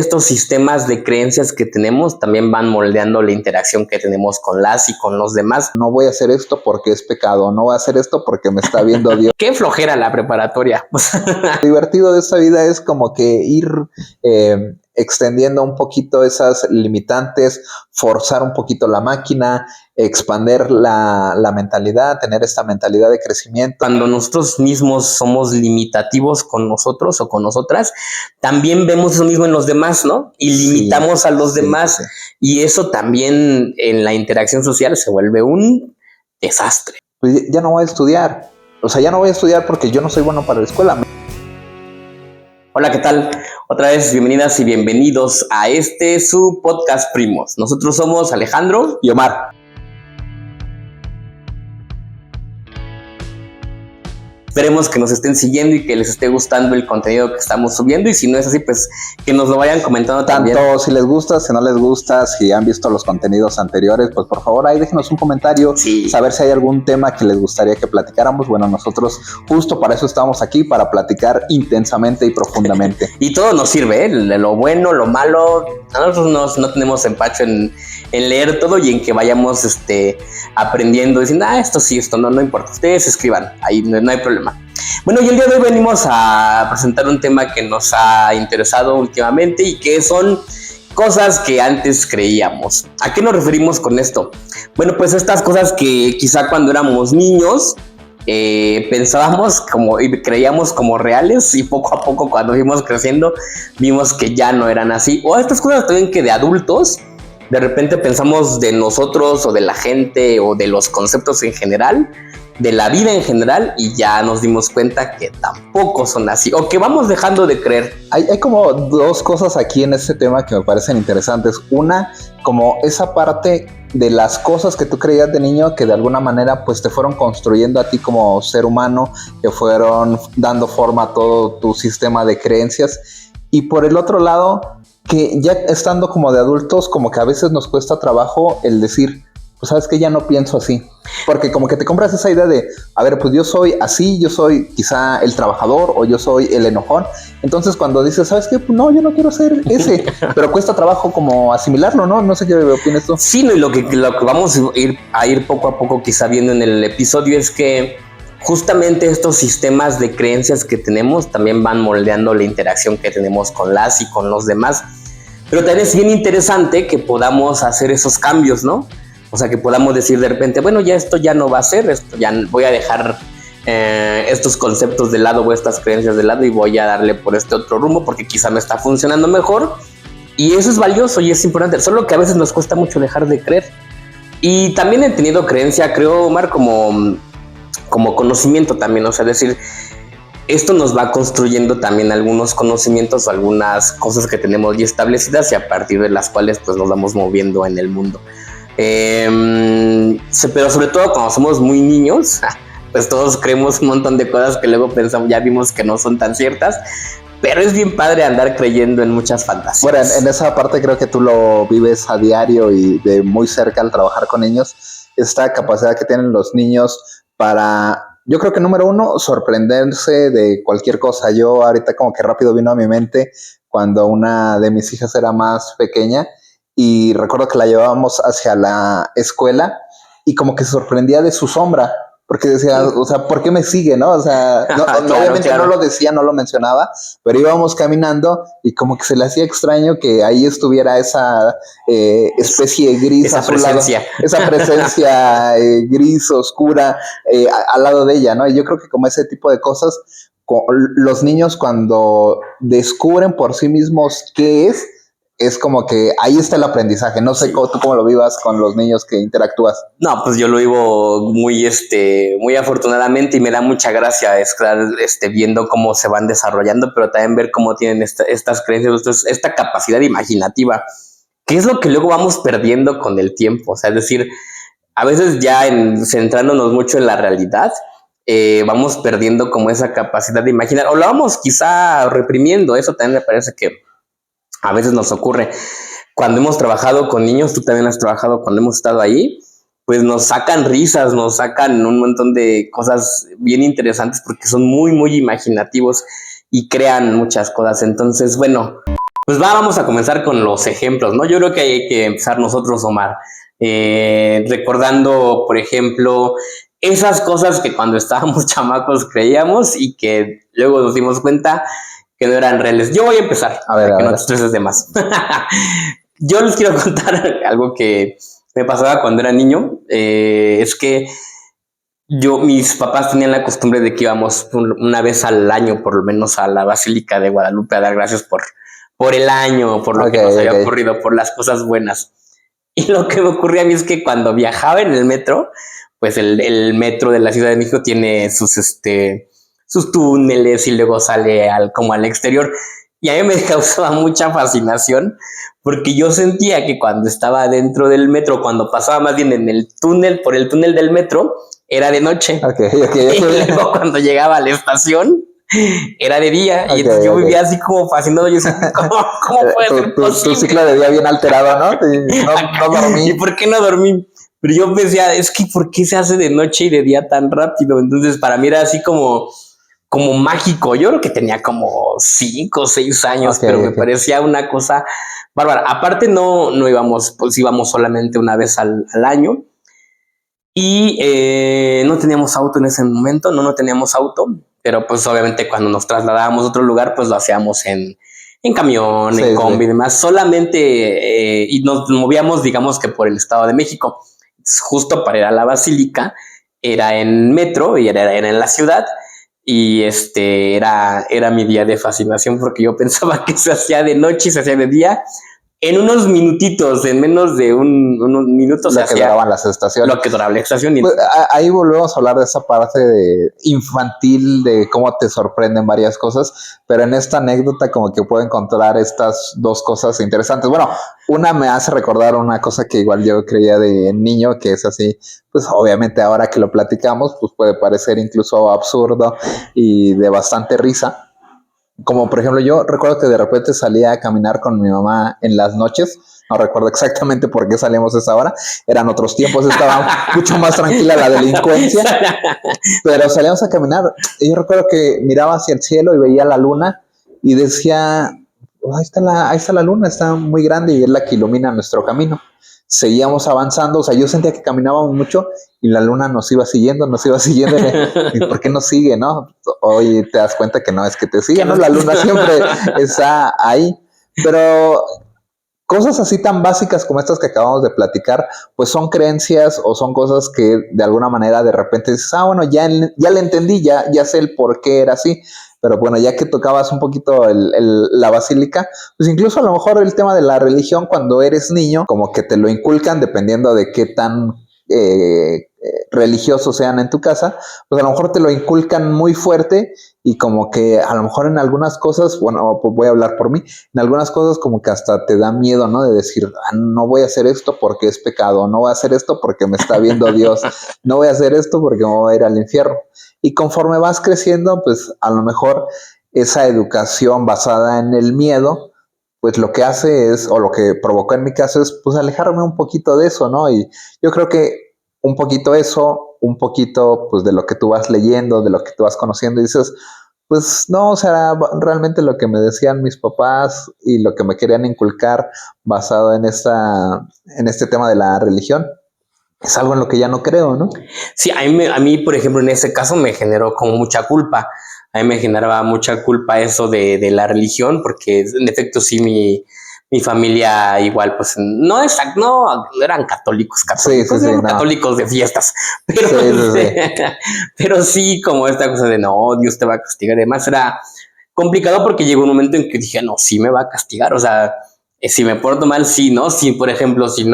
Estos sistemas de creencias que tenemos también van moldeando la interacción que tenemos con las y con los demás. No voy a hacer esto porque es pecado, no voy a hacer esto porque me está viendo Dios. Qué flojera la preparatoria. Lo divertido de esta vida es como que ir extendiendo un poquito esas limitantes, forzar un poquito la máquina, expander la mentalidad, tener esta mentalidad de crecimiento. Cuando nosotros mismos somos limitativos con nosotros o con nosotras, también vemos eso mismo en los demás, ¿no? Y limitamos a los demás. Sí. Y eso también en la interacción social se vuelve un desastre. Pues ya no voy a estudiar. O sea, ya no voy a estudiar porque yo no soy bueno para la escuela. Hola, ¿qué tal? Otra vez, bienvenidas y bienvenidos a su podcast Primos. Nosotros somos Alejandro y Omar. Esperemos que nos estén siguiendo y que les esté gustando el contenido que estamos subiendo, y si no es así, pues que nos lo vayan comentando también. Tanto si les gusta, si no les gusta, si han visto los contenidos anteriores, pues por favor ahí déjenos un comentario, saber si hay algún tema que les gustaría que platicáramos. Bueno, nosotros justo para eso estamos aquí, para platicar intensamente y profundamente. Y todo nos sirve, lo bueno, lo malo. Nosotros no tenemos empacho en leer todo y en que vayamos aprendiendo, diciendo, esto sí, esto no importa, ustedes escriban, ahí no hay problema. Bueno, y el día de hoy venimos a presentar un tema que nos ha interesado últimamente y que son cosas que antes creíamos. ¿A qué nos referimos con esto? Bueno, pues estas cosas que quizá cuando éramos niños pensábamos y creíamos como reales, y poco a poco cuando fuimos creciendo vimos que ya no eran así. O estas cosas también que de adultos de repente pensamos de nosotros o de la gente o de los conceptos en general, de la vida en general, y ya nos dimos cuenta que tampoco son así, o que vamos dejando de creer. Hay como dos cosas aquí en este tema que me parecen interesantes. Una, como esa parte de las cosas que tú creías de niño que de alguna manera pues te fueron construyendo a ti como ser humano, que fueron dando forma a todo tu sistema de creencias. Y por el otro lado, que ya estando como de adultos, como que a veces nos cuesta trabajo el decir, pues sabes que ya no pienso así, porque como que te compras esa idea de, a ver, pues yo soy así, yo soy quizá el trabajador o yo soy el enojón. Entonces cuando dices, ¿sabes qué? Pues no, yo no quiero ser ese, pero cuesta trabajo como asimilarlo, ¿no? No sé qué opinas tú. Sí, y lo que vamos a ir poco a poco quizá viendo en el episodio es que justamente estos sistemas de creencias que tenemos también van moldeando la interacción que tenemos con las y con los demás. Pero también es bien interesante que podamos hacer esos cambios, ¿no? O sea, que podamos decir de repente, bueno, ya esto ya no va a ser, esto ya voy a dejar estos conceptos de lado o estas creencias de lado y voy a darle por este otro rumbo porque quizá me está funcionando mejor. Y eso es valioso y es importante, solo que a veces nos cuesta mucho dejar de creer. Y también he tenido creencia, creo, Omar, como conocimiento también, o sea, decir, esto nos va construyendo también algunos conocimientos o algunas cosas que tenemos ya establecidas y a partir de las cuales pues nos vamos moviendo en el mundo. Pero sobre todo cuando somos muy niños, pues todos creemos un montón de cosas que luego pensamos, ya vimos que no son tan ciertas, pero es bien padre andar creyendo en muchas fantasías. Bueno, en esa parte creo que tú lo vives a diario y de muy cerca al trabajar con niños, esta capacidad que tienen los niños para, yo creo que número uno, sorprenderse de cualquier cosa. Yo ahorita como que rápido vino a mi mente cuando una de mis hijas era más pequeña, y recuerdo que la llevábamos hacia la escuela y como que se sorprendía de su sombra, porque decía, o sea, ¿por qué me sigue, no? O sea, obviamente no lo decía, no lo mencionaba, pero íbamos caminando y como que se le hacía extraño que ahí estuviera esa especie gris, esa presencia, esa presencia gris, oscura, al lado de ella, ¿no? Y yo creo que como ese tipo de cosas, los niños cuando descubren por sí mismos qué es como que ahí está el aprendizaje. No sé tú cómo lo vivas con los niños que interactúas. No, pues yo lo vivo muy afortunadamente y me da mucha gracia estar viendo cómo se van desarrollando, pero también ver cómo tienen estas creencias, esta capacidad imaginativa, que es lo que luego vamos perdiendo con el tiempo. O sea, es decir, a veces ya centrándonos mucho en la realidad, vamos perdiendo como esa capacidad de imaginar, o la vamos quizá reprimiendo. Eso también me parece que a veces nos ocurre. Cuando hemos trabajado con niños, tú también has trabajado cuando hemos estado ahí, pues nos sacan risas, nos sacan un montón de cosas bien interesantes porque son muy, muy imaginativos y crean muchas cosas. Entonces, bueno, Vamos a comenzar con los ejemplos, ¿no? Yo creo que hay que empezar nosotros, Omar, recordando, por ejemplo, esas cosas que cuando estábamos chamacos creíamos y que luego nos dimos cuenta que no eran reales. Yo voy a empezar, para que no te estreses de más. Yo les quiero contar algo que me pasaba cuando era niño. Es que mis papás tenían la costumbre de que íbamos una vez al año, por lo menos, a la Basílica de Guadalupe a dar gracias por el año, por lo que nos había ocurrido, por las cosas buenas. Y lo que me ocurría a mí es que cuando viajaba en el metro, pues el metro de la Ciudad de México tiene sus túneles y luego sale como al exterior. Y a mí me causaba mucha fascinación porque yo sentía que cuando estaba dentro del metro, cuando pasaba más bien en el túnel, por el túnel del metro, era de noche. Y luego cuando llegaba a la estación, era de día. Y entonces yo vivía así como fascinado. Yo decía, ¿cómo puede ser posible? Tu ciclo de día bien alterado, ¿no? No dormí. ¿Y por qué no dormí? Pero yo pensaba, es que ¿por qué se hace de noche y de día tan rápido? Entonces para mí era así como mágico. Yo creo que tenía como 5 o 6 años, pero me parecía una cosa bárbara. Aparte no íbamos, pues íbamos solamente una vez al año. Y no teníamos auto en ese momento, no teníamos auto, pero pues obviamente cuando nos trasladábamos a otro lugar, pues lo hacíamos en camión, en combi y demás, solamente, y nos movíamos, digamos que por el Estado de México. Justo para ir a la Basílica, era en metro y era en la ciudad, y era mi día de fascinación porque yo pensaba que se hacía de noche y se hacía de día. En unos minutitos, en menos de unos minutos, lo que duraban las estaciones. Lo que duraba la estación. Pues, ahí volvemos a hablar de esa parte de infantil, de cómo te sorprenden varias cosas, pero en esta anécdota como que puedo encontrar estas dos cosas interesantes. Bueno, una me hace recordar una cosa que igual yo creía de niño, que es así, pues obviamente ahora que lo platicamos, pues puede parecer incluso absurdo y de bastante risa. Como por ejemplo, yo recuerdo que de repente salía a caminar con mi mamá en las noches. No recuerdo exactamente por qué salíamos a esa hora. Eran otros tiempos, estaba mucho más tranquila la delincuencia. Pero salíamos a caminar. Y yo recuerdo que miraba hacia el cielo y veía la luna y decía, oh, ahí está la luna, está muy grande y es la que ilumina nuestro camino. Seguíamos avanzando, o sea, yo sentía que caminábamos mucho y la luna nos iba siguiendo. ¿Y por qué nos sigue, no? Hoy te das cuenta que no es que te sigue, ¿no? La luna siempre está ahí. Pero cosas así tan básicas como estas que acabamos de platicar, pues son creencias o son cosas que de alguna manera de repente dices, bueno, ya le entendí, ya sé el por qué era así. Pero bueno, ya que tocabas un poquito la basílica, pues incluso a lo mejor el tema de la religión cuando eres niño, como que te lo inculcan dependiendo de qué tan religiosos sean en tu casa, pues a lo mejor te lo inculcan muy fuerte y como que a lo mejor en algunas cosas, bueno, pues voy a hablar por mí, en algunas cosas como que hasta te da miedo, ¿no? De decir, no voy a hacer esto porque es pecado, no voy a hacer esto porque me está viendo Dios, no voy a hacer esto porque me voy a ir al infierno. Y conforme vas creciendo, pues a lo mejor esa educación basada en el miedo, pues lo que hace es, o lo que provocó en mi caso es, pues alejarme un poquito de eso, ¿no? Y yo creo que un poquito eso, un poquito pues de lo que tú vas leyendo, de lo que tú vas conociendo, y dices, pues no, o sea, realmente lo que me decían mis papás y lo que me querían inculcar basado en este tema de la religión, es algo en lo que ya no creo, ¿no? Sí, a mí, por ejemplo, en ese caso me generó como mucha culpa. A mí me generaba mucha culpa eso de la religión, porque en efecto sí mi familia igual, pues no eran católicos, eran católicos de fiestas, pero sí como esta cosa de no, Dios te va a castigar. Además era complicado porque llegó un momento en que dije, no, sí me va a castigar, o sea, si me porto mal, sí, ¿no? Si, por ejemplo, si en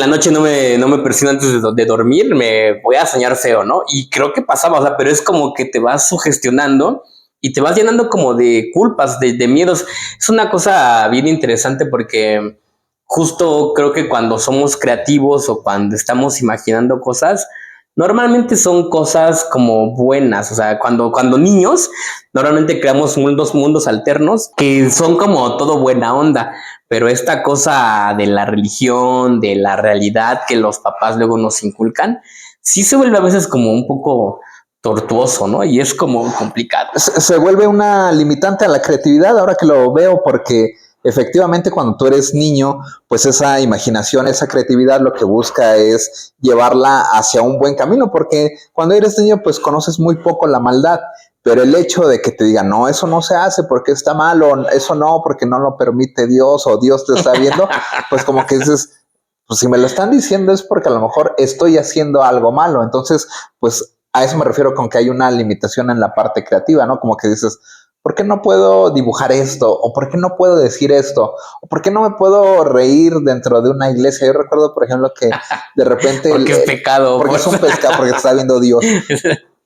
la noche no me persigno antes de dormir, me voy a soñar feo, ¿no? Y creo que pasaba, o sea, pero es como que te vas sugestionando y te vas llenando como de culpas, de miedos. Es una cosa bien interesante porque justo creo que cuando somos creativos o cuando estamos imaginando cosas, normalmente son cosas como buenas. O sea, cuando niños, normalmente creamos mundos alternos que son como todo buena onda. Pero esta cosa de la religión, de la realidad que los papás luego nos inculcan, sí se vuelve a veces como un poco tortuoso, ¿no? Y es como complicado. Se vuelve una limitante a la creatividad ahora que lo veo, porque efectivamente cuando tú eres niño, pues esa imaginación, esa creatividad lo que busca es llevarla hacia un buen camino, porque cuando eres niño pues conoces muy poco la maldad, pero el hecho de que te digan, no, eso no se hace porque está mal, o eso no, porque no lo permite Dios, o Dios te está viendo, pues como que dices, pues si me lo están diciendo es porque a lo mejor estoy haciendo algo malo. Entonces, pues a eso me refiero con que hay una limitación en la parte creativa, ¿no? Como que dices, ¿por qué no puedo dibujar esto? ¿O por qué no puedo decir esto? ¿O por qué no me puedo reír dentro de una iglesia? Yo recuerdo, por ejemplo, que de repente... Porque es pecado. Porque es un pecado, porque está viendo Dios.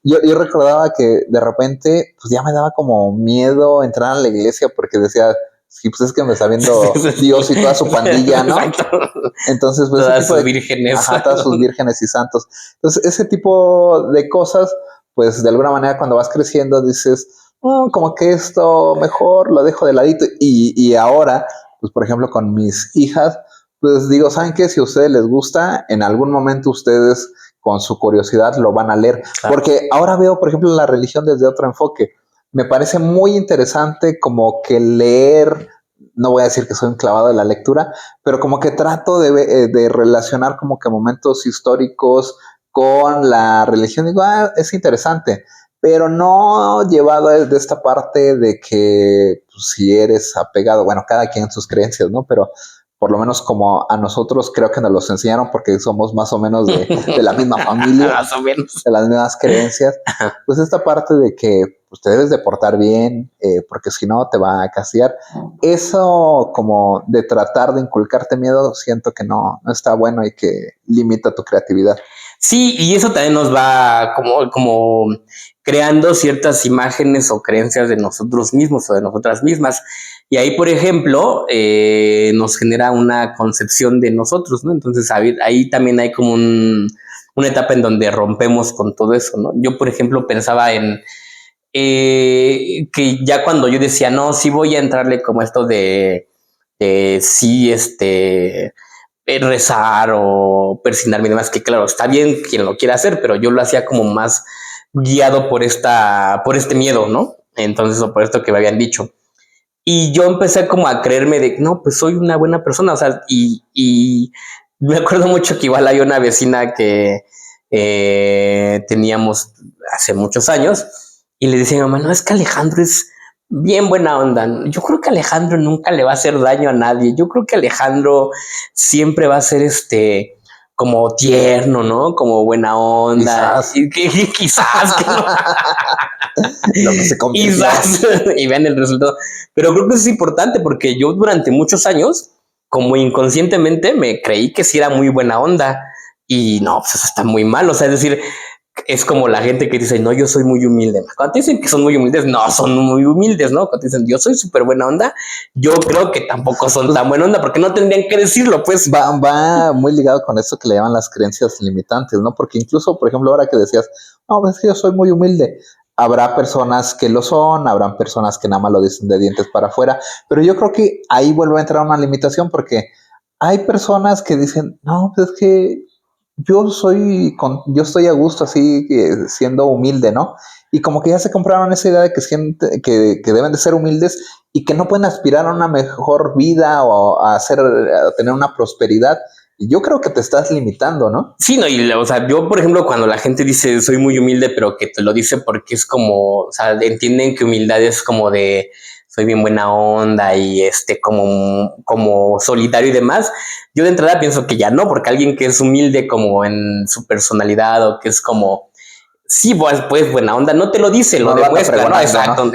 Yo recordaba que de repente, pues ya me daba como miedo entrar a la iglesia porque decía, sí, pues es que me está viendo Dios y toda su pandilla, ¿no? Exacto. Entonces, pues todas sus vírgenes. Ajá, todas sus vírgenes y santos. Entonces, ese tipo de cosas, pues de alguna manera cuando vas creciendo dices, como que esto mejor lo dejo de ladito. Y ahora, pues por ejemplo, con mis hijas, pues digo, ¿saben qué? Si a ustedes les gusta, en algún momento ustedes con su curiosidad lo van a leer. Claro. Porque ahora veo, por ejemplo, la religión desde otro enfoque. Me parece muy interesante como que leer, no voy a decir que soy un clavado de la lectura, pero como que trato de relacionar como que momentos históricos con la religión. Digo, es interesante, pero no llevado de esta parte de que pues, si eres apegado, bueno, cada quien sus creencias, ¿no? Pero por lo menos como a nosotros creo que nos los enseñaron porque somos más o menos de la misma familia, más o menos, de las mismas creencias, pues esta parte de que pues, te debes de portar bien, porque si no te va a castigar, eso como de tratar de inculcarte miedo, siento que no está bueno y que limita tu creatividad. Sí, y eso también nos va como creando ciertas imágenes o creencias de nosotros mismos o de nosotras mismas. Y ahí, por ejemplo, nos genera una concepción de nosotros, ¿no? Entonces ahí también hay como una etapa en donde rompemos con todo eso, ¿no? Yo, por ejemplo, pensaba en que ya cuando yo decía, no, sí voy a entrarle como esto de sí, rezar o persignarme y demás, que claro, está bien quien lo quiera hacer, pero yo lo hacía como más guiado por este miedo, ¿no? Entonces, o por esto que me habían dicho. Y yo empecé como a creerme de, no, pues soy una buena persona, o sea, y me acuerdo mucho que igual hay una vecina que teníamos hace muchos años, y le decía a mi mamá, no, es que Alejandro es bien buena onda. Yo creo que Alejandro nunca le va a hacer daño a nadie. Yo creo que Alejandro siempre va a ser como tierno, ¿no? Como buena onda. Quizás que no. Lo que se convirtió. Y vean el resultado. Pero creo que eso es importante porque yo durante muchos años, como inconscientemente, me creí que sí era muy buena onda. Y no, pues eso está muy mal. O sea, es decir, es como la gente que dice, no, yo soy muy humilde. Cuando te dicen que son muy humildes, no son muy humildes, ¿no? Cuando te dicen, yo soy súper buena onda, yo creo que tampoco son tan buena onda porque no tendrían que decirlo, pues. Va muy ligado con eso que le llaman las creencias limitantes, ¿no? Porque incluso, por ejemplo, ahora que decías, no, es que yo soy muy humilde, habrá personas que lo son, habrán personas que nada más lo dicen de dientes para afuera, pero yo creo que ahí vuelve a entrar una limitación porque hay personas que dicen, no, pues es que yo estoy a gusto así siendo humilde, ¿no? Y como que ya se compraron esa idea de que deben de ser humildes y que no pueden aspirar a una mejor vida o a tener una prosperidad. Y yo creo que te estás limitando, ¿no? Sí, no, o sea, yo, por ejemplo, cuando la gente dice soy muy humilde, pero que te lo dice porque es como, o sea, entienden que humildad es como de soy bien buena onda y como solidario y demás. Yo de entrada pienso que ya no, porque alguien que es humilde como en su personalidad o que es como, sí, pues buena onda, no te lo dice, lo demuestra, ¿no? Exacto, ¿no?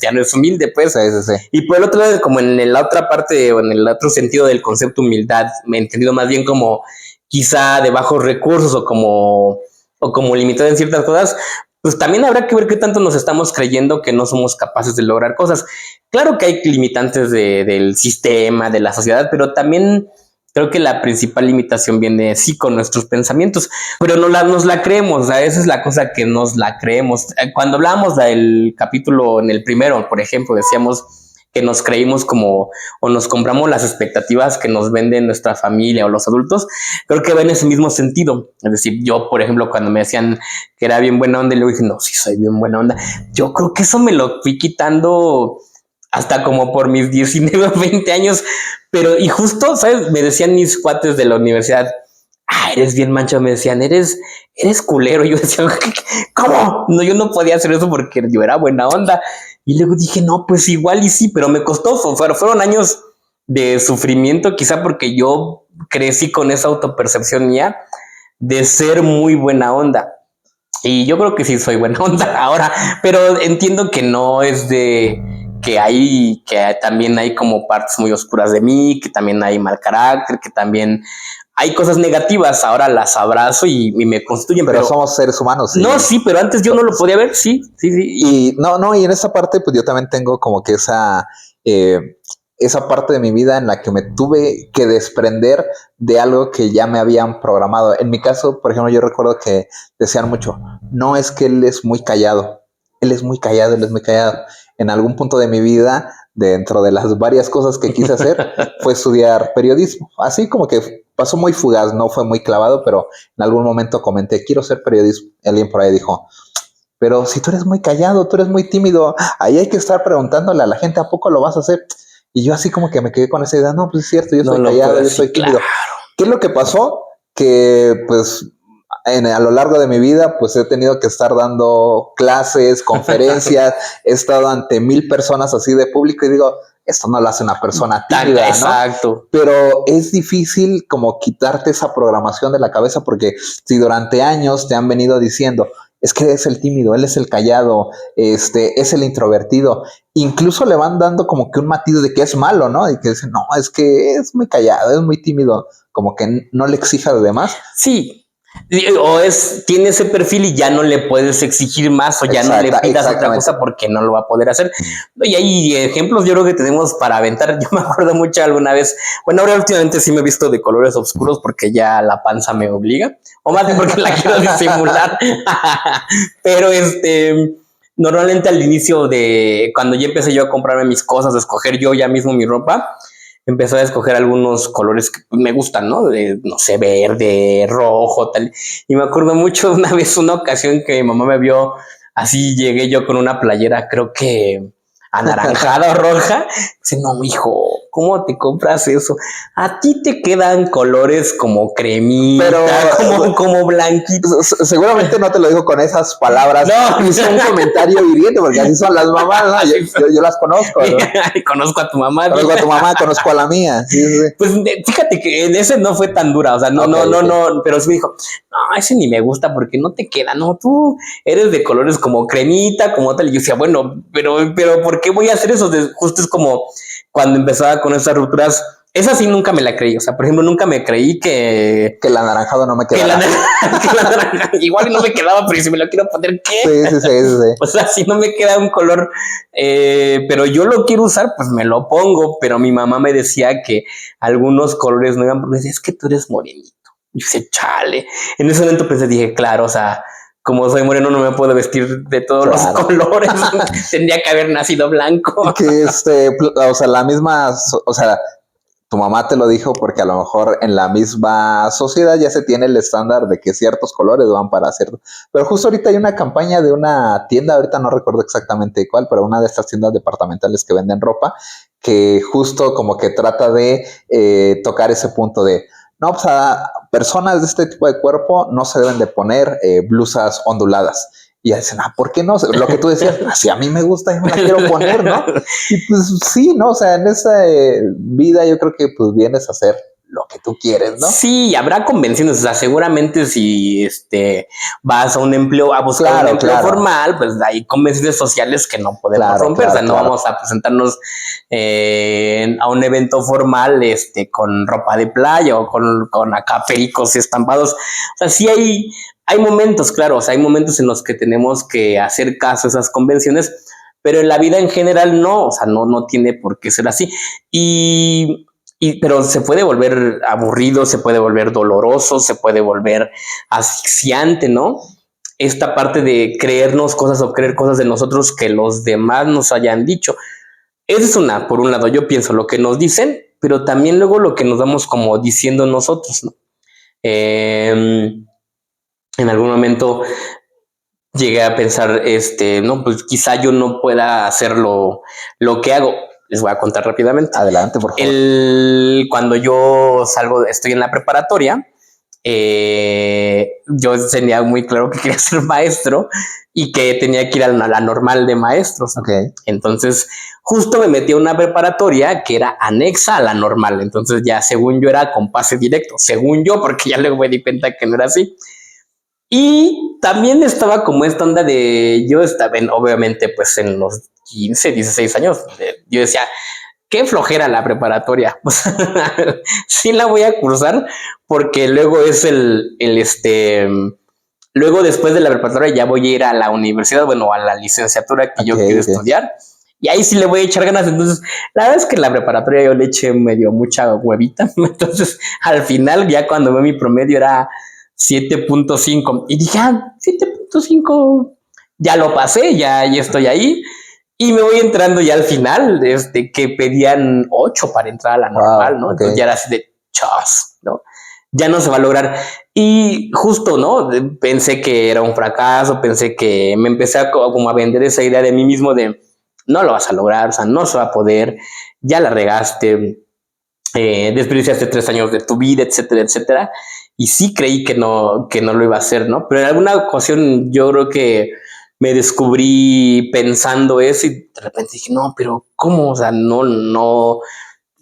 Ya no es humilde, pues. Sí. Y por el otro lado, como en la otra parte o en el otro sentido del concepto humildad, me he entendido más bien como quizá de bajos recursos o como limitado en ciertas cosas, pues también habrá que ver qué tanto nos estamos creyendo que no somos capaces de lograr cosas. Claro que hay limitantes del sistema, de la sociedad, pero también creo que la principal limitación viene sí con nuestros pensamientos, pero nos la creemos, o sea, esa es la cosa que nos la creemos. Cuando hablábamos del capítulo en el primero, por ejemplo, decíamos que nos creímos como, o nos compramos las expectativas que nos venden nuestra familia o los adultos, creo que va en ese mismo sentido. Es decir, yo, por ejemplo, cuando me decían que era bien buena onda, y luego dije, no, sí soy bien buena onda. Yo creo que eso me lo fui quitando hasta como por mis 19 o 20 años, pero y justo, ¿sabes? Me decían mis cuates de la universidad, eres bien mancho, me decían, eres culero. Y yo decía, ¿cómo? No, yo no podía hacer eso porque yo era buena onda. Y luego dije, no, pues igual y sí, pero me costó, fueron años de sufrimiento, quizá porque yo crecí con esa autopercepción mía de ser muy buena onda. Y yo creo que sí soy buena onda ahora, pero entiendo que no es de que también hay como partes muy oscuras de mí, que también hay mal carácter, que también hay cosas negativas. Ahora las abrazo y me constituyen. Pero somos seres humanos. ¿sí? No, sí, pero antes yo no lo podía ver, sí. Y y en esa parte, pues yo también tengo como que esa parte de mi vida en la que me tuve que desprender de algo que ya me habían programado. En mi caso, por ejemplo, yo recuerdo que decían mucho, no es que él es muy callado, él es muy callado. En algún punto de mi vida, dentro de las varias cosas que quise hacer, fue estudiar periodismo. Así como que pasó muy fugaz, no fue muy clavado, pero en algún momento comenté, quiero ser periodista. Alguien por ahí dijo, pero si tú eres muy callado, tú eres muy tímido, ahí hay que estar preguntándole a la gente, ¿a poco lo vas a hacer? Y yo así como que me quedé con esa idea, no, pues es cierto, yo soy callado, yo soy tímido. Claro. ¿Qué es lo que pasó? Que pues a lo largo de mi vida pues he tenido que estar dando clases, conferencias, he estado ante 1000 personas así de público y digo, esto no lo hace una persona tímida, ¿no? Exacto. Pero es difícil como quitarte esa programación de la cabeza porque si durante años te han venido diciendo, es que es el tímido, él es el callado, es el introvertido. Incluso le van dando como que un matiz de que es malo, ¿no? Y que dicen, no, es que es muy callado, es muy tímido, como que no le exija a los demás. Sí. O tiene ese perfil y ya no le puedes exigir más o ya no le pidas otra cosa porque no lo va a poder hacer. Y hay ejemplos, yo creo que tenemos para aventar. Yo me acuerdo mucho alguna vez, bueno, ahora últimamente sí me he visto de colores oscuros porque ya la panza me obliga, o más bien porque la quiero disimular. Pero normalmente al inicio de cuando ya empecé yo a comprarme mis cosas, a escoger yo ya mismo mi ropa, empezó a escoger algunos colores que me gustan, ¿no? No sé, verde, rojo, tal. Y me acuerdo mucho una ocasión que mi mamá me vio así, llegué yo con una playera, creo que anaranjada o roja. Dice, no, hijo, ¿cómo te compras eso? A ti te quedan colores como cremita, pero como blanquitos. Seguramente no te lo digo con esas palabras. No, es un comentario hiriente, porque así son las mamás, ¿no? Yo las conozco, ¿no? Conozco a tu mamá. Conozco a tu mamá, conozco a la mía. Sí. Pues fíjate que en ese no fue tan dura, o sea, no, pero sí me dijo, no, ese ni me gusta porque no te queda, no, tú eres de colores como cremita, como tal. Y yo decía, bueno, pero ¿por qué voy a hacer eso? Justo es como cuando empezaba con esas rupturas. Esa sí nunca me la creí. O sea, por ejemplo, nunca me creí que el anaranjado no me quedaba. Igual no me quedaba, pero si me lo quiero poner, ¿qué? Sí. O sea, si no me queda un color, pero yo lo quiero usar, pues me lo pongo. Pero mi mamá me decía que algunos colores no iban, porque decía, es que tú eres morenito. Y yo decía, chale. En ese momento pensé, dije, claro, o sea, como soy moreno no me puedo vestir de todos los colores. Tendría que haber nacido blanco. Que o sea, la misma, o sea, tu mamá te lo dijo porque a lo mejor en la misma sociedad ya se tiene el estándar de que ciertos colores van para ciertos. Pero justo ahorita hay una campaña de una tienda, ahorita no recuerdo exactamente cuál, pero una de estas tiendas departamentales que venden ropa, que justo como que trata de tocar ese punto de, no, pues a personas de este tipo de cuerpo no se deben de poner blusas onduladas. Y dicen, ¿por qué no? Lo que tú decías, si a mí me gusta, yo me la quiero poner, ¿no? Y pues sí, ¿no? O sea, en esta vida yo creo que pues vienes a hacer lo que tú quieres, ¿no? Sí, habrá convenciones, o sea, seguramente si vas a un empleo, a buscar un empleo formal, pues hay convenciones sociales que no podemos romper, o sea, no vamos a presentarnos a un evento formal con ropa de playa o con acá pericos y estampados. O sea, sí hay momentos, claro, o sea, hay momentos en los que tenemos que hacer caso a esas convenciones, pero en la vida en general no, o sea, no tiene por qué ser así. Pero se puede volver aburrido, se puede volver doloroso, se puede volver asfixiante, ¿no? Esta parte de creernos cosas o creer cosas de nosotros que los demás nos hayan dicho. Esa es una, por un lado, yo pienso lo que nos dicen, pero también luego lo que nos vamos como diciendo nosotros, ¿no? En algún momento llegué a pensar, no, pues quizá yo no pueda hacer lo que hago. Les voy a contar rápidamente. Adelante, por favor. Cuando yo salgo, estoy en la preparatoria, yo tenía muy claro que quería ser maestro y que tenía que ir a la normal de maestros, ¿no? Okay. Entonces, justo me metí a una preparatoria que era anexa a la normal. Entonces, ya según yo era con pase directo, según yo, porque ya luego me di cuenta que no era así. Y también estaba como esta onda de, yo estaba obviamente pues en los 15, 16 años, yo decía, qué flojera la preparatoria, pues sí la voy a cursar porque luego es luego después de la preparatoria ya voy a ir a la universidad, bueno, a la licenciatura que yo quiero estudiar. Y ahí sí le voy a echar ganas. Entonces, la verdad es que en la preparatoria yo le eché medio mucha huevita. Entonces, al final, ya cuando veo mi promedio era 7.5 y dije, 7.5, ya lo pasé, ya estoy ahí. Y me voy entrando ya al final, que pedían 8 para entrar a la normal, ¿no? Entonces ya era así de chas, ¿no? Ya no se va a lograr. Y justo, ¿no? Pensé que era un fracaso, pensé que me empecé como a vender esa idea de mí mismo de no lo vas a lograr, o sea, no se va a poder, ya la regaste, desperdiciaste 3 años de tu vida, etcétera, etcétera. Y sí creí que no lo iba a hacer, ¿no? Pero en alguna ocasión yo creo que me descubrí pensando eso y de repente dije, no, pero ¿cómo? O sea, no,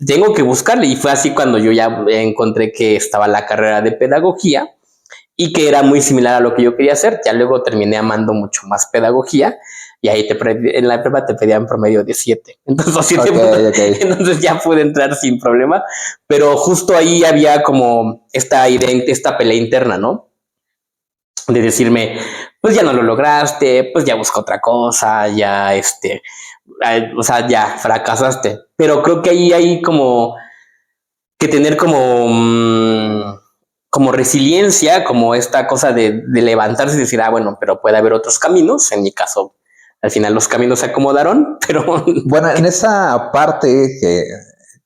tengo que buscarle. Y fue así cuando yo ya encontré que estaba la carrera de pedagogía y que era muy similar a lo que yo quería hacer. Ya luego terminé amando mucho más pedagogía y ahí en la prepa te pedían promedio de 7. Entonces, entonces ya pude entrar sin problema, pero justo ahí había como esta idea, esta pelea interna, ¿no? De decirme, pues ya no lo lograste, pues ya busca otra cosa, ya o sea, ya fracasaste. Pero creo que ahí hay como que tener como resiliencia, como esta cosa de levantarse y decir, bueno, pero puede haber otros caminos. En mi caso, al final los caminos se acomodaron, pero... Bueno, en esa parte que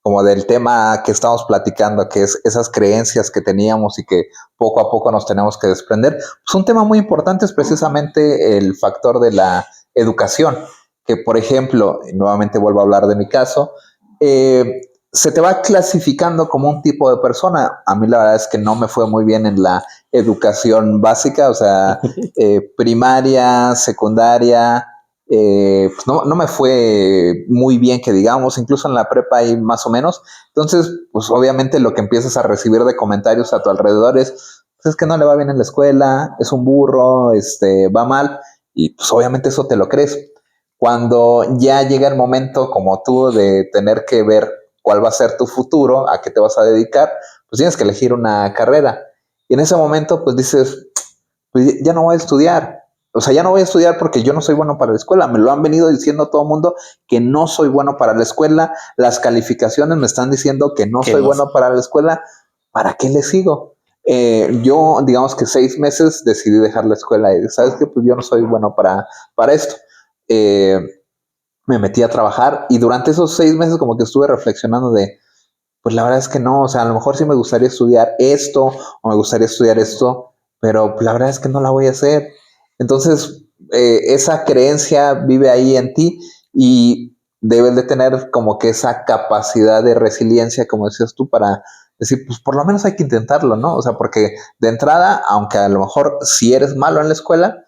como del tema que estamos platicando, que es esas creencias que teníamos y que poco a poco nos tenemos que desprender, pues un tema muy importante es precisamente el factor de la educación, que por ejemplo, nuevamente vuelvo a hablar de mi caso, se te va clasificando como un tipo de persona. A mí la verdad es que no me fue muy bien en la educación básica, o sea, primaria, secundaria, pues no me fue muy bien que digamos, incluso en la prepa hay más o menos. Entonces, pues obviamente lo que empiezas a recibir de comentarios a tu alrededor es que no le va bien en la escuela, es un burro, va mal, y pues obviamente eso te lo crees. Cuando ya llega el momento como tú de tener que ver cuál va a ser tu futuro, a qué te vas a dedicar, pues tienes que elegir una carrera. Y en ese momento, pues dices, pues ya no voy a estudiar. O sea, ya no voy a estudiar porque yo no soy bueno para la escuela. Me lo han venido diciendo todo el mundo que no soy bueno para la escuela. Las calificaciones me están diciendo que no soy bueno para la escuela. ¿Para qué le sigo? Yo, digamos que 6 meses decidí dejar la escuela y sabes que pues yo no soy bueno para esto. Me metí a trabajar y durante esos 6 meses como que estuve reflexionando de, pues la verdad es que no, o sea, a lo mejor sí me gustaría estudiar esto o me gustaría estudiar esto, pero la verdad es que no la voy a hacer. Entonces, esa creencia vive ahí en ti y debes de tener como que esa capacidad de resiliencia, como decías tú, para decir, pues por lo menos hay que intentarlo, ¿no? O sea, porque de entrada, aunque a lo mejor si eres malo en la escuela,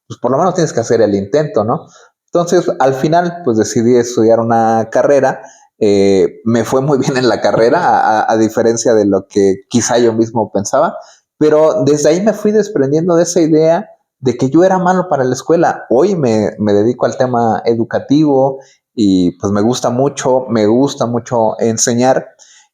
pues por lo menos tienes que hacer el intento, ¿no? Entonces, al final, pues decidí estudiar una carrera. Me fue muy bien en la carrera, a diferencia de lo que quizá yo mismo pensaba, pero desde ahí me fui desprendiendo de esa idea de que yo era malo para la escuela. Hoy me dedico al tema educativo y pues me gusta mucho enseñar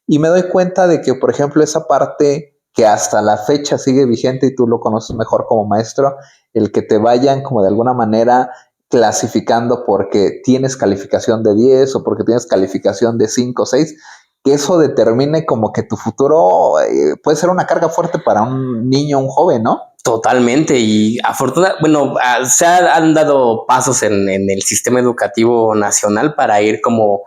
y me doy cuenta de que, por ejemplo, esa parte que hasta la fecha sigue vigente y tú lo conoces mejor como maestro, el que te vayan como de alguna manera clasificando porque tienes calificación de 10 o porque tienes calificación de 5 o 6, que eso determine como que tu futuro puede ser una carga fuerte para un niño, un joven, ¿no? Totalmente, y han dado pasos en el sistema educativo nacional para ir como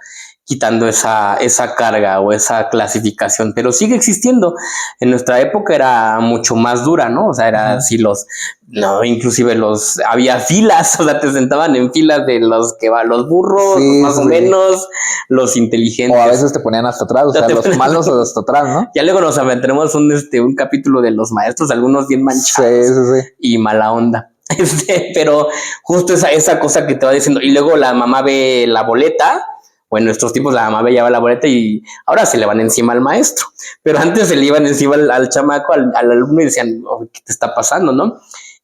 quitando esa carga o esa clasificación, pero sigue existiendo. En nuestra época era mucho más dura, ¿no? O sea, era así inclusive había filas, o sea, te sentaban en filas de los que van los burros, más o menos, los inteligentes. O a veces te ponían hasta atrás, o sea, los malos hasta atrás, ¿no? Ya luego tenemos un capítulo de los maestros, algunos bien manchados y mala onda. Pero justo esa cosa que te va diciendo, y luego la mamá ve la boleta. Bueno, en nuestros tiempos la mamá veía la boleta y ahora se le van encima al maestro, pero antes se le iban encima al chamaco, al alumno, y decían, ¿qué te está pasando, no?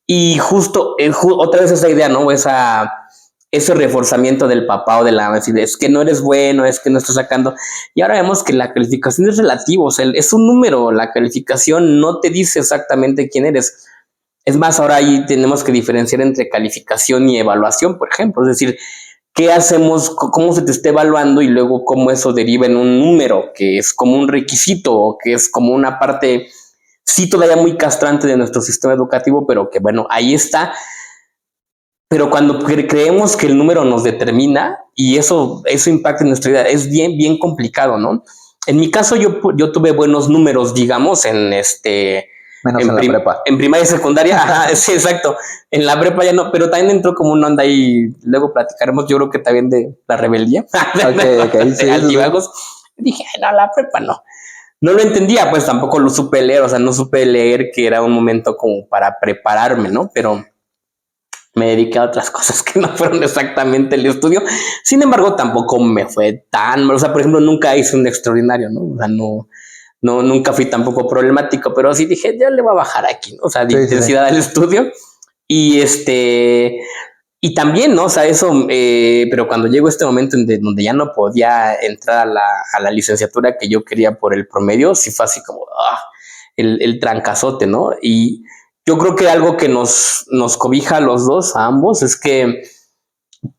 Y justo otra vez esa idea, ¿no? Ese reforzamiento del papá o de la mamá, es que no eres bueno, es que no estás sacando. Y ahora vemos que la calificación es relativo, o sea, es un número, la calificación no te dice exactamente quién eres. Es más, ahora ahí tenemos que diferenciar entre calificación y evaluación, por ejemplo, es decir, ¿qué hacemos? ¿Cómo se te está evaluando? Y luego cómo eso deriva en un número, que es como un requisito, o que es como una parte, sí, todavía muy castrante de nuestro sistema educativo, pero que bueno, ahí está. Pero cuando creemos que el número nos determina y eso impacta en nuestra vida, es bien, bien complicado, ¿no? En mi caso, yo tuve buenos números, digamos, Menos en la prepa. En primaria y secundaria, ajá, sí, exacto. En la prepa ya no, pero también entró como una onda ahí, luego platicaremos, yo creo que también de la rebeldía, de altibajos. Dije, no, la prepa no. No lo entendía, pues tampoco lo supe leer, o sea, no supe leer que era un momento como para prepararme, ¿no? Pero me dediqué a otras cosas que no fueron exactamente el estudio. Sin embargo, tampoco me fue tan mal. O sea, por ejemplo, nunca hice un extraordinario, ¿no? O sea, nunca fui tampoco problemático, pero sí dije, yo le voy a bajar aquí, ¿no? O sea, de intensidad al estudio. Y y también, ¿no? O sea, eso, pero cuando llegó este momento donde ya no podía entrar a la licenciatura que yo quería por el promedio, sí fue así como, el trancazote, ¿no? Y yo creo que algo que nos cobija a los dos, a ambos, es que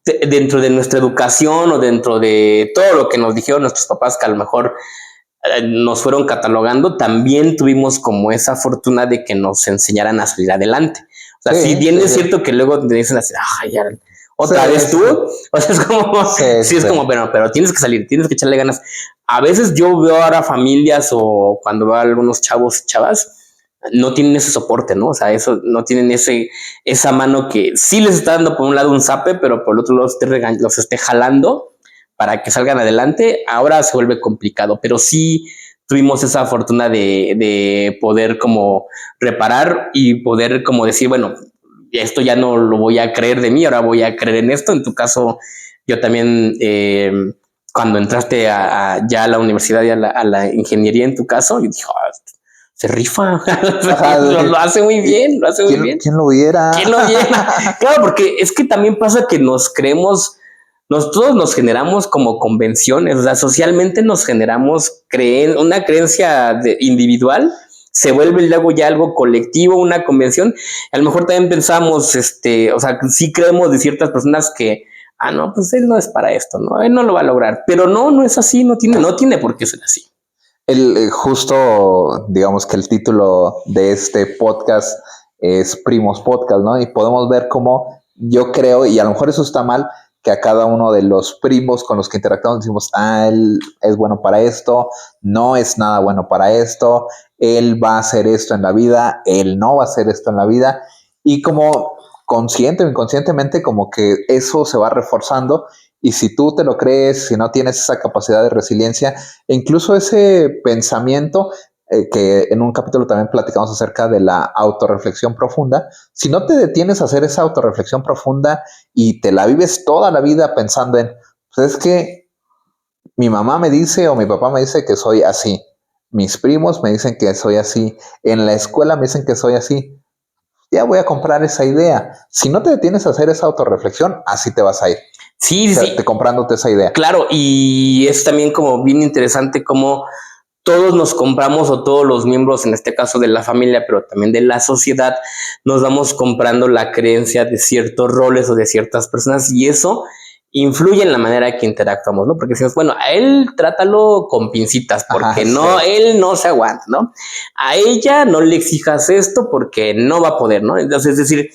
dentro de nuestra educación o dentro de todo lo que nos dijeron nuestros papás, que a lo mejor nos fueron catalogando, también tuvimos como esa fortuna de que nos enseñaran a salir adelante. O sea, si bien es cierto que luego te dicen así, ya, otra vez tú, o sea, es como, es como, pero tienes que salir, tienes que echarle ganas. A veces yo veo ahora familias o cuando veo a algunos chavos y chavas, no tienen ese soporte, ¿no? O sea, eso, no tienen esa mano que sí les está dando por un lado un zape, pero por el otro lado los esté jalando para que salgan adelante. Ahora se vuelve complicado, pero sí tuvimos esa fortuna de poder como reparar y poder como decir, bueno, esto ya no lo voy a creer de mí, ahora voy a creer en esto. En tu caso, yo también, cuando entraste ya a la universidad y a la ingeniería, en tu caso, yo dije, se rifa, lo hace muy bien, lo hace muy bien. ¿Quién lo viera? ¿Quién lo viera? Claro, porque es que también pasa que nosotros nos generamos como convenciones, o sea, socialmente nos generamos una creencia individual, se vuelve luego ya algo colectivo, una convención. A lo mejor también pensamos, o sea, sí creemos de ciertas personas que, no, pues él no es para esto, ¿no? Él no lo va a lograr, pero no es así, no tiene por qué ser así. Justo, digamos que el título de este podcast es Primos Podcast, ¿no? Y podemos ver cómo yo creo, y a lo mejor eso está mal, que a cada uno de los primos con los que interactuamos decimos, él es bueno para esto, no es nada bueno para esto, él va a hacer esto en la vida, él no va a hacer esto en la vida, y como consciente o inconscientemente como que eso se va reforzando. Y si tú te lo crees, si no tienes esa capacidad de resiliencia, e incluso ese pensamiento que en un capítulo también platicamos acerca de la autorreflexión profunda, si no te detienes a hacer esa autorreflexión profunda y te la vives toda la vida pensando en, pues es que mi mamá me dice o mi papá me dice que soy así, mis primos me dicen que soy así, en la escuela me dicen que soy así, ya voy a comprar esa idea. Si no te detienes a hacer esa autorreflexión, así te vas a ir. Sí, o sea, sí. Comprándote esa idea. Claro, y es también como bien interesante cómo todos nos compramos, o todos los miembros, en este caso de la familia, pero también de la sociedad, nos vamos comprando la creencia de ciertos roles o de ciertas personas, y eso influye en la manera que interactuamos, ¿no? Porque decimos, bueno, a él trátalo con pincitas porque no, sí, él no se aguanta, ¿no? A ella no le exijas esto porque no va a poder, ¿no? Entonces, es decir,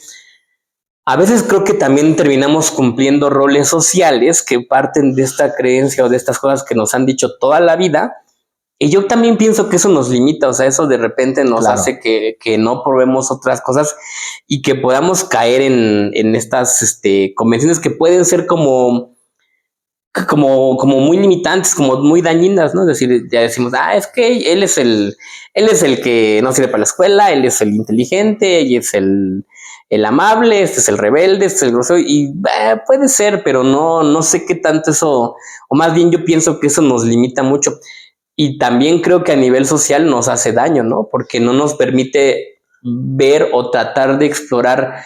a veces creo que también terminamos cumpliendo roles sociales que parten de esta creencia o de estas cosas que nos han dicho toda la vida. Y yo también pienso que eso nos limita, o sea, eso de repente nos hace que no probemos otras cosas y que podamos caer en estas convenciones que pueden ser como muy limitantes, como muy dañinas, ¿no? Es decir, ya decimos, es que él es el que no sirve para la escuela, él es el inteligente, y es el amable, este es el rebelde, este es el grosero, y puede ser, pero no sé qué tanto eso, o más bien yo pienso que eso nos limita mucho. Y también creo que a nivel social nos hace daño, ¿no? Porque no nos permite ver o tratar de explorar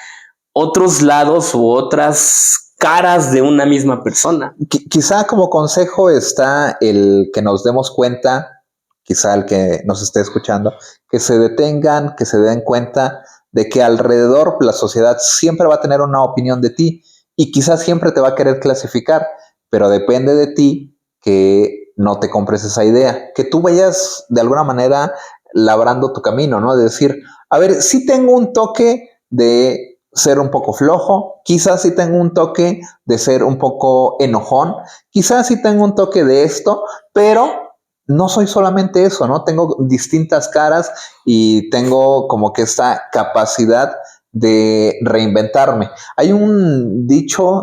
otros lados u otras caras de una misma persona. Quizá como consejo está el que nos demos cuenta, quizá el que nos esté escuchando, que se detengan, que se den cuenta de que alrededor la sociedad siempre va a tener una opinión de ti y quizás siempre te va a querer clasificar, pero depende de ti que no te compres esa idea, que tú vayas de alguna manera labrando tu camino, ¿no? De decir, a ver, sí tengo un toque de ser un poco flojo, quizás sí tengo un toque de ser un poco enojón, quizás sí tengo un toque de esto, pero no soy solamente eso, ¿no? Tengo distintas caras y tengo como que esta capacidad de reinventarme. Hay un dicho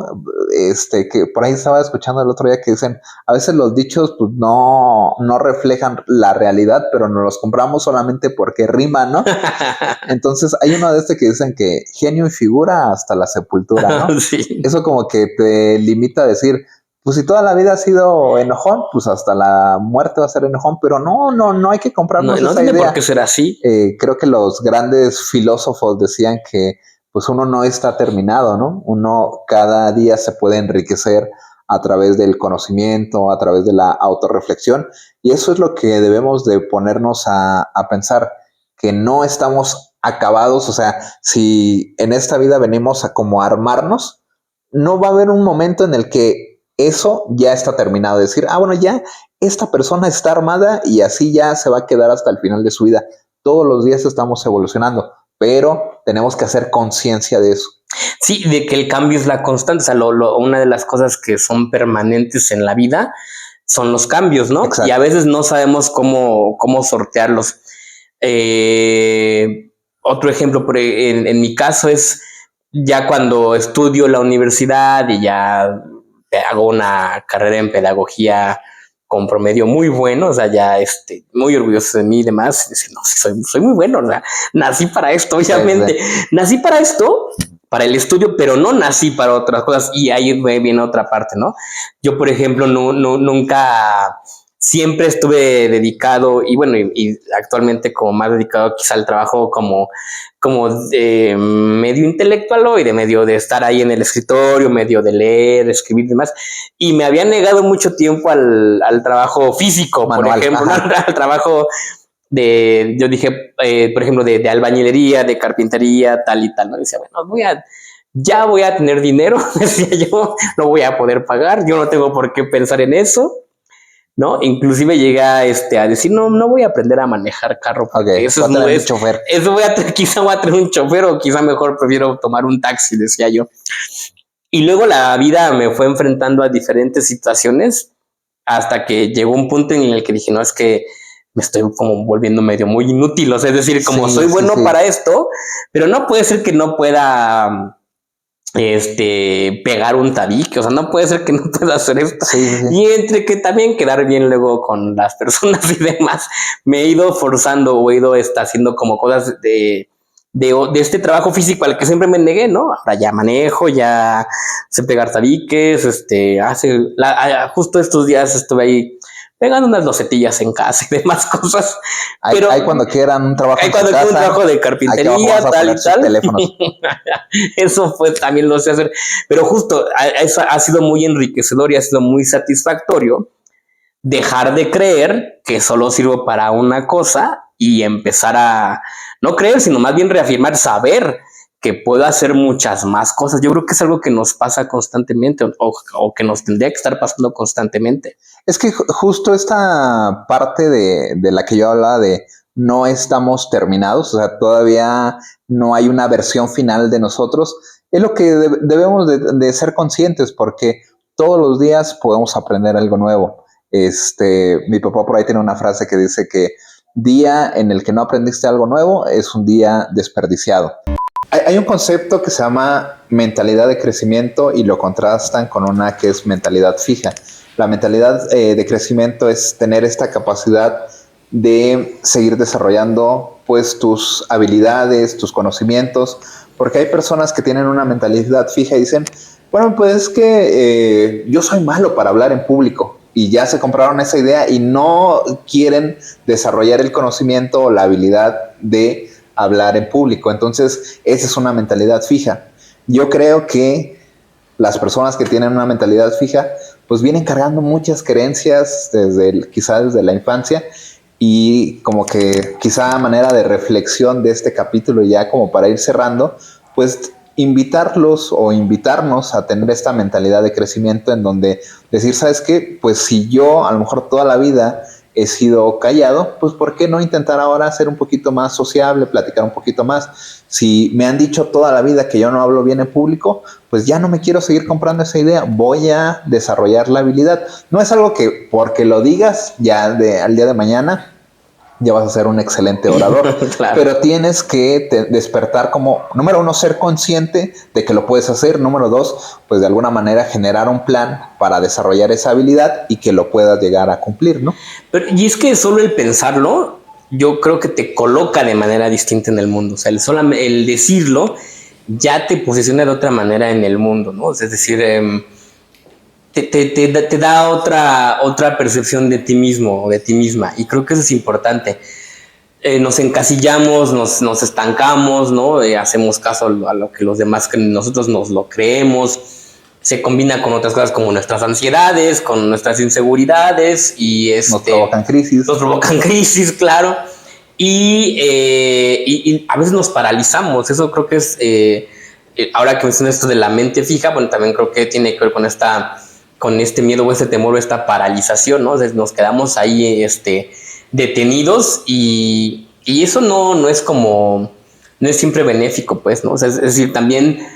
que por ahí estaba escuchando el otro día que dicen, a veces los dichos pues no reflejan la realidad, pero nos los compramos solamente porque riman, ¿no? Entonces hay uno de que dicen que genio y figura hasta la sepultura, ¿no? Sí. Eso como que te limita a decir, pues si toda la vida ha sido enojón, pues hasta la muerte va a ser enojón, pero no hay que comprarnos esa idea. No tiene por qué ser así. Creo que los grandes filósofos decían que pues uno no está terminado, ¿no? Uno cada día se puede enriquecer a través del conocimiento, a través de la autorreflexión, y eso es lo que debemos de ponernos a pensar, que no estamos acabados, o sea, si en esta vida venimos a como armarnos, no va a haber un momento en el que eso ya está terminado, decir, bueno, ya esta persona está armada y así ya se va a quedar hasta el final de su vida. Todos los días estamos evolucionando, pero tenemos que hacer conciencia de eso. Sí, de que el cambio es la constante, o sea, una de las cosas que son permanentes en la vida son los cambios, ¿no? Exacto. Y a veces no sabemos cómo sortearlos. Otro ejemplo, en mi caso es ya cuando estudio la universidad y ya hago una carrera en pedagogía con promedio muy bueno, o sea, ya muy orgulloso de mí y demás, dice, no, sí, soy muy bueno, o sea, nací para esto, obviamente, nací para esto, para el estudio, pero no nací para otras cosas, y ahí viene otra parte, ¿no? Yo, por ejemplo, nunca, siempre estuve dedicado, y bueno, y actualmente como más dedicado quizá al trabajo como de medio intelectual y de medio de estar ahí en el escritorio, medio de leer, escribir y demás, y me había negado mucho tiempo al trabajo físico, manual, por ejemplo, ¿no? Al trabajo yo dije, por ejemplo, de albañilería, de carpintería, tal y tal, ¿no? Decía, bueno, ya voy a tener dinero, decía yo, no voy a poder pagar, yo no tengo por qué pensar en eso, ¿no? Inclusive llegué a decir, no voy a aprender a manejar carro, porque eso no es chofer. Eso quizá voy a tener un chofer, o quizá mejor prefiero tomar un taxi, decía yo. Y luego la vida me fue enfrentando a diferentes situaciones hasta que llegó un punto en el que dije, no, es que me estoy como volviendo medio muy inútil, o sea, es decir, como soy bueno para esto, pero no puede ser que no pueda pegar un tabique, o sea, no puede ser que no pueda hacer esto. Y entre que también quedar bien luego con las personas y demás, me he ido forzando o he ido haciendo como cosas de este trabajo físico al que siempre me negué, ¿no? Ahora ya manejo, ya sé pegar tabiques, justo estos días estuve ahí pegando unas losetillas en casa y demás cosas. Pero hay cuando quieran un trabajo en casa. Hay cuando quieran un trabajo de carpintería, tal y tal. Eso fue, también lo sé hacer. Pero justo, eso ha sido muy enriquecedor y ha sido muy satisfactorio dejar de creer que solo sirvo para una cosa y empezar a no creer, sino más bien reafirmar, saber que puedo hacer muchas más cosas. Yo creo que es algo que nos pasa constantemente o que nos tendría que estar pasando constantemente. Es que justo esta parte de la que yo hablaba de no estamos terminados, o sea, todavía no hay una versión final de nosotros, es lo que debemos de ser conscientes, porque todos los días podemos aprender algo nuevo. Mi papá por ahí tiene una frase que dice que día en el que no aprendiste algo nuevo es un día desperdiciado. Hay un concepto que se llama mentalidad de crecimiento y lo contrastan con una que es mentalidad fija. La mentalidad de crecimiento es tener esta capacidad de seguir desarrollando pues tus habilidades, tus conocimientos, porque hay personas que tienen una mentalidad fija y dicen, bueno, pues es que yo soy malo para hablar en público, y ya se compraron esa idea y no quieren desarrollar el conocimiento o la habilidad de hablar en público. Entonces, esa es una mentalidad fija. Yo creo que las personas que tienen una mentalidad fija, pues vienen cargando muchas creencias quizá desde la infancia, y como que quizá a manera de reflexión de este capítulo, ya como para ir cerrando, pues invitarlos o invitarnos a tener esta mentalidad de crecimiento en donde decir, ¿sabes qué? Pues si yo a lo mejor toda la vida he sido callado, pues ¿por qué no intentar ahora ser un poquito más sociable, platicar un poquito más? Si me han dicho toda la vida que yo no hablo bien en público, pues ya no me quiero seguir comprando esa idea, voy a desarrollar la habilidad. No es algo que porque lo digas ya al día de mañana ya vas a ser un excelente orador, claro. Pero tienes que despertar como, número uno, ser consciente de que lo puedes hacer, número dos, pues de alguna manera generar un plan para desarrollar esa habilidad y que lo puedas llegar a cumplir, ¿no? Y es que solo el pensarlo, yo creo que te coloca de manera distinta en el mundo, o sea, el decirlo ya te posiciona de otra manera en el mundo, ¿no? Es decir, te da otra percepción de ti mismo o de ti misma, y creo que eso es importante. Nos encasillamos, nos estancamos, ¿no? Hacemos caso a lo que los demás creen, nosotros nos lo creemos, se combina con otras cosas como nuestras ansiedades, con nuestras inseguridades, y nos provocan crisis. Nos provocan crisis, claro, y a veces nos paralizamos. Eso creo que es, ahora que mencioné esto de la mente fija, bueno, también creo que tiene que ver con este miedo o este temor o esta paralización, ¿no? Entonces nos quedamos ahí detenidos, y eso no es siempre benéfico, pues, ¿no? O sea, es decir, también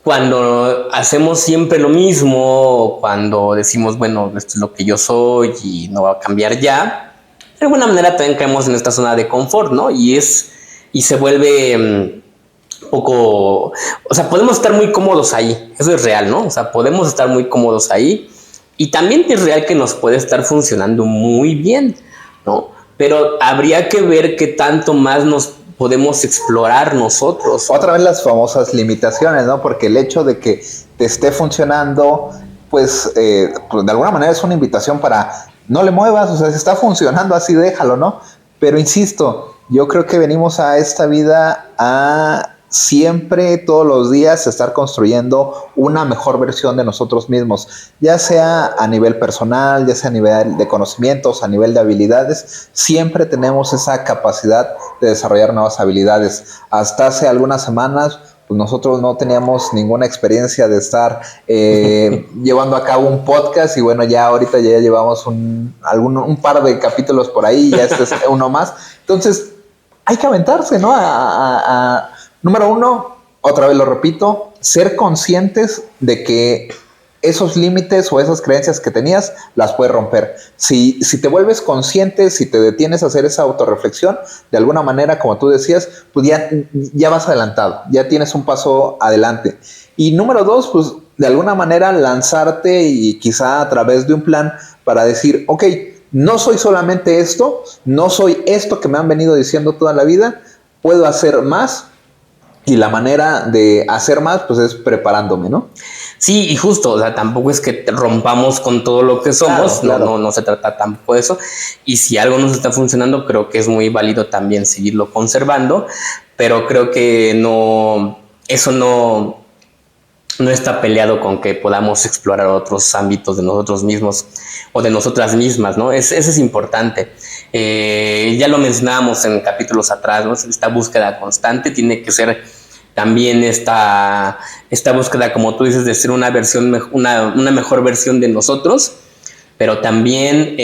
cuando hacemos siempre lo mismo, cuando decimos, bueno, esto es lo que yo soy y no va a cambiar ya, de alguna manera también caemos en esta zona de confort, ¿no? Y se vuelve poco, o sea, podemos estar muy cómodos ahí, eso es real, ¿no? O sea, podemos estar muy cómodos ahí, y también es real que nos puede estar funcionando muy bien, ¿no? Pero habría que ver qué tanto más nos podemos explorar nosotros. Otra vez las famosas limitaciones, ¿no? Porque el hecho de que te esté funcionando, pues de alguna manera es una invitación para no le muevas, o sea, si está funcionando así, déjalo, ¿no? Pero insisto, yo creo que venimos a esta vida a siempre, todos los días, estar construyendo una mejor versión de nosotros mismos, ya sea a nivel personal, ya sea a nivel de conocimientos, a nivel de habilidades. Siempre tenemos esa capacidad de desarrollar nuevas habilidades. Hasta hace algunas semanas, pues nosotros no teníamos ninguna experiencia de estar llevando a cabo un podcast, y bueno, ya ahorita ya llevamos un par de capítulos por ahí, ya este es uno más. Entonces hay que aventarse, ¿no? Número uno, otra vez lo repito, ser conscientes de que esos límites o esas creencias que tenías las puedes romper. Si te vuelves consciente, si te detienes a hacer esa autorreflexión, de alguna manera, como tú decías, pues ya vas adelantado, ya tienes un paso adelante. Y número dos, pues de alguna manera lanzarte, y quizá a través de un plan, para decir, ok, no soy solamente esto, no soy esto que me han venido diciendo toda la vida, puedo hacer más. Y la manera de hacer más, pues es preparándome, ¿no? Sí, y justo, o sea, tampoco es que rompamos con todo lo que somos, claro. No se trata tampoco de eso. Y si algo nos está funcionando, creo que es muy válido también seguirlo conservando, pero creo que eso no está peleado con que podamos explorar otros ámbitos de nosotros mismos o de nosotras mismas, ¿no? Eso es importante. Ya lo mencionábamos en capítulos atrás, ¿no? Esta búsqueda constante tiene que ser también esta búsqueda, como tú dices, de ser una mejor versión de nosotros, pero también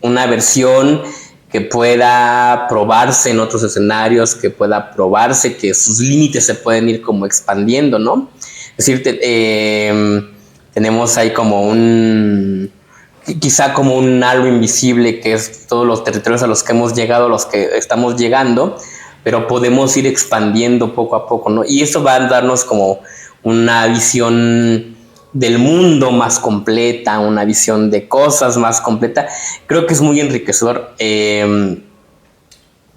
una versión que pueda probarse en otros escenarios, que pueda probarse que sus límites se pueden ir como expandiendo, ¿no? Es decir, tenemos ahí como quizá como un halo invisible, que es todos los territorios a los que hemos llegado, a los que estamos llegando, pero podemos ir expandiendo poco a poco, ¿no? Y eso va a darnos como una visión del mundo más completa, una visión de cosas más completa. Creo que es muy enriquecedor.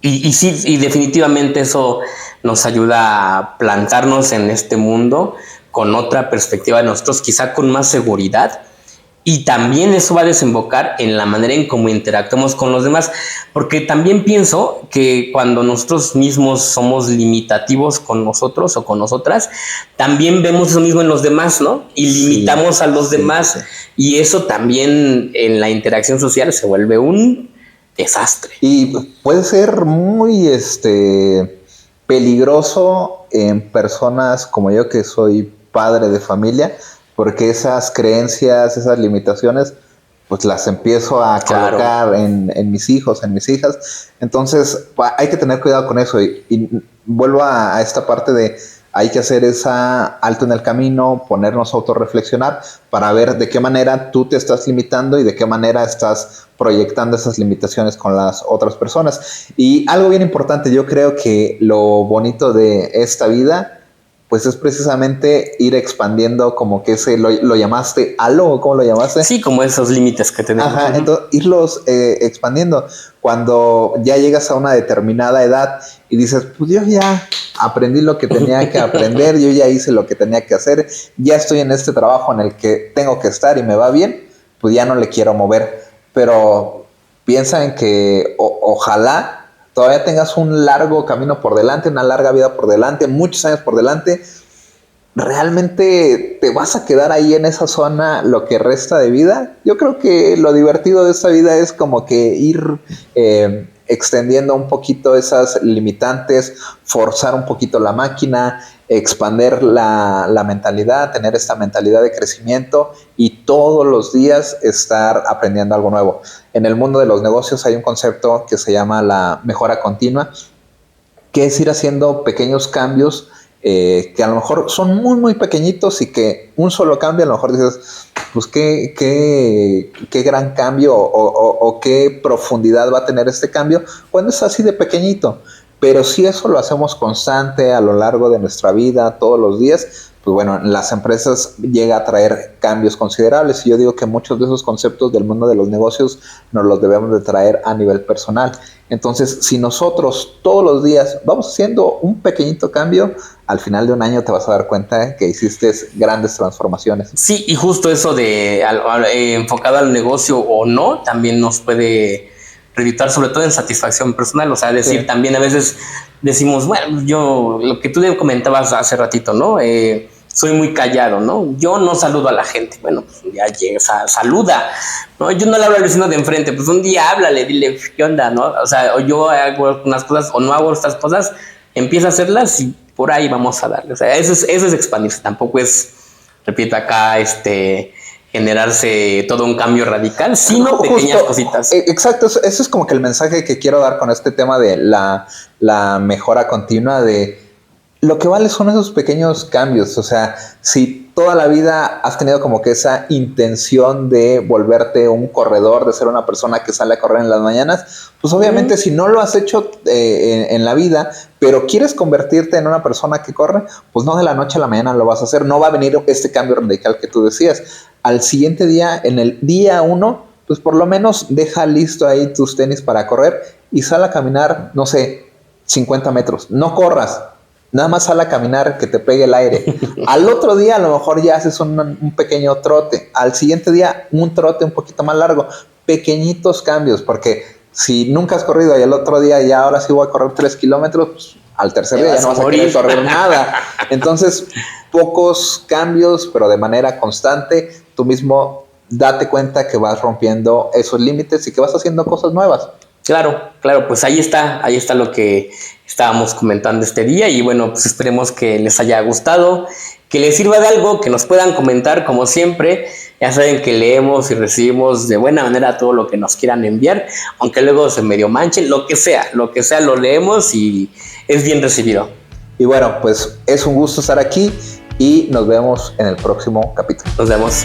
Y sí, y definitivamente eso nos ayuda a plantarnos en este mundo con otra perspectiva de nosotros, quizá con más seguridad. Y también eso va a desembocar en la manera en cómo interactuamos con los demás, porque también pienso que cuando nosotros mismos somos limitativos con nosotros o con nosotras, también vemos eso mismo en los demás, ¿no? Y limitamos a los demás, y eso también en la interacción social se vuelve un desastre. Y puede ser muy peligroso en personas como yo, que soy padre de familia, porque esas creencias, esas limitaciones, pues las empiezo a colocar en mis hijos, en mis hijas. Entonces hay que tener cuidado con eso. Y vuelvo a esta parte de hay que hacer esa alto en el camino, ponernos a autorreflexionar para ver de qué manera tú te estás limitando y de qué manera estás proyectando esas limitaciones con las otras personas. Y algo bien importante, yo creo que lo bonito de esta vida, pues es precisamente ir expandiendo, como que lo llamaste halo, ¿cómo lo llamaste? Sí, como esos límites que tenemos. Ajá, entonces irlos expandiendo. Cuando ya llegas a una determinada edad y dices, pues yo ya aprendí lo que tenía que aprender, yo ya hice lo que tenía que hacer, ya estoy en este trabajo en el que tengo que estar y me va bien, pues ya no le quiero mover. Pero piensa en que ojalá todavía tengas un largo camino por delante, una larga vida por delante, muchos años por delante. ¿Realmente te vas a quedar ahí en esa zona lo que resta de vida? Yo creo que lo divertido de esta vida es como que ir extendiendo un poquito esas limitantes, forzar un poquito la máquina, expandir la mentalidad, tener esta mentalidad de crecimiento y todos los días estar aprendiendo algo nuevo. En el mundo de los negocios hay un concepto que se llama la mejora continua, que es ir haciendo pequeños cambios que a lo mejor son muy, muy pequeñitos y que un solo cambio, a lo mejor dices, pues qué gran cambio o qué profundidad va a tener este cambio cuando es así de pequeñito. Pero si eso lo hacemos constante a lo largo de nuestra vida, todos los días, pues bueno, en las empresas llega a traer cambios considerables. Y yo digo que muchos de esos conceptos del mundo de los negocios nos los debemos de traer a nivel personal. Entonces, si nosotros todos los días vamos haciendo un pequeñito cambio, al final de un año te vas a dar cuenta que hiciste grandes transformaciones. Sí, y justo eso de enfocado al negocio o no, también nos puede redituar, sobre todo en satisfacción personal. O sea, decir, también a veces decimos, bueno, yo, lo que tú comentabas hace ratito, ¿no? Soy muy callado, ¿no? Yo no saludo a la gente. Bueno, pues ya llega, saluda, ¿no? Yo no le hablo al vecino de enfrente, pues un día háblale, dile, ¿qué onda, no? O sea, o yo hago unas cosas o no hago estas cosas, empieza a hacerlas y por ahí vamos a darle. O sea, eso es expandirse, tampoco es, repito acá, generarse todo un cambio radical, sino pequeñas cositas. Exacto, eso es como que el mensaje que quiero dar con este tema de la mejora continua, de lo que vale son esos pequeños cambios. O sea, si toda la vida has tenido como que esa intención de volverte un corredor, de ser una persona que sale a correr en las mañanas, pues obviamente si no lo has hecho en la vida, pero quieres convertirte en una persona que corre, pues no de la noche a la mañana lo vas a hacer. No va a venir este cambio radical que tú decías. Al siguiente día, en el día 1, pues por lo menos deja listo ahí tus tenis para correr y sal a caminar, no sé, 50 metros. No corras. Nada más sal a caminar, que te pegue el aire. Al otro día a lo mejor ya haces un pequeño trote. Al siguiente día un trote un poquito más largo. Pequeñitos cambios, porque si nunca has corrido y el otro día ya ahora sí voy a correr 3 kilómetros, pues al tercer día ya no vas a querer correr nada. Entonces, pocos cambios, pero de manera constante. Tú mismo date cuenta que vas rompiendo esos límites y que vas haciendo cosas nuevas. Claro, pues ahí está lo que estábamos comentando este día y bueno, pues esperemos que les haya gustado, que les sirva de algo, que nos puedan comentar como siempre. Ya saben que leemos y recibimos de buena manera todo lo que nos quieran enviar, aunque luego se medio manchen, lo que sea lo leemos y es bien recibido. Y bueno, pues es un gusto estar aquí y nos vemos en el próximo capítulo. Nos vemos.